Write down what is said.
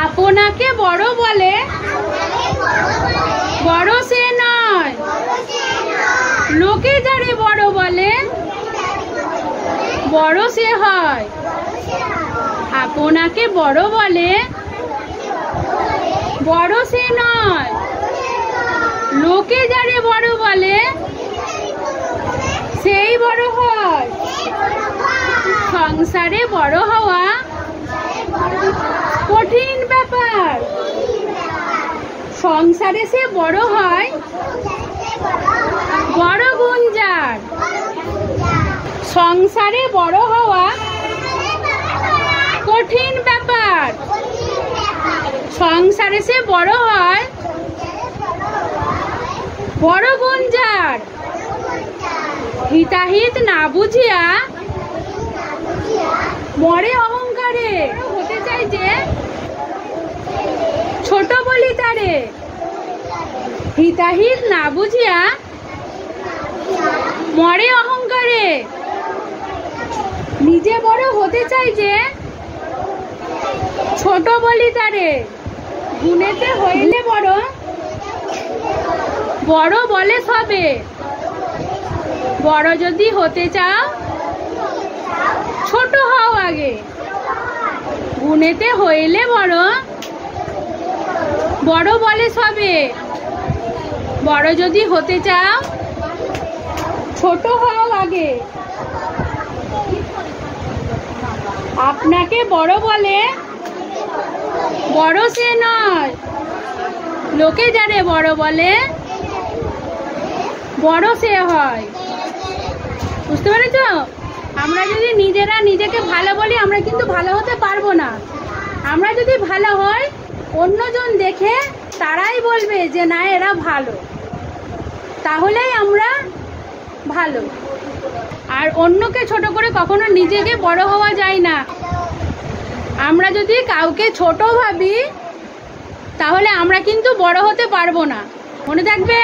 আপনাকে বড় বলে বড় সে নয়, লোকে যারে বড় বলে বড় সে হয়। আপনাকে বড় বলে বড় সে নয়, লোকে যারে বড় বলে সেই বড় হয়। সংসারে বড় হওয়া কঠিন ব্যাপার, সংসারে সে বড় হয় বড় গুণ যার। সংসারে বড় হওয়া কঠিন ব্যাপার, সংসারে সে বড় হয় বড় গুণ যার। হিতাহিত না বুঝিয়া মরে অহংকারে, হতে চাই যে ছোট বলি তারে। হিতাহিত না বুঝিয়া মরে অহংকারে, নিজে বড় হতে চাই যে ছোট বলি তারে। গুণেতে হইলে বড়, বড় বলে সবে। বড় যদি হতে চাও ছোট হও আগে। গুণেতে হইলে বড়, বড় বলে সবে। বড় যদি হতে চাও ছোট হও আগে। আপনাকে বড় বলে বড় সে নয়, লোকে যারে বড় বলে বড় সে হয়। বুঝতে পেরেছ? আমরা যদি নিজেরা নিজেকে ভালো বলি আমরা কিন্তু ভালো হতে পারবো না। আমরা যদি ভালো হই অন্যজন দেখে তারাই বলবে যে না এরা ভালো, তাহলেই আমরা ভালো। আর অন্যকে ছোট করে কখনো নিজেকে বড় হওয়া যায় না। আমরা যদি কাউকে ছোট ভাবি তাহলে আমরা কিন্তু বড় হতে পারবো না, মনে থাকবে।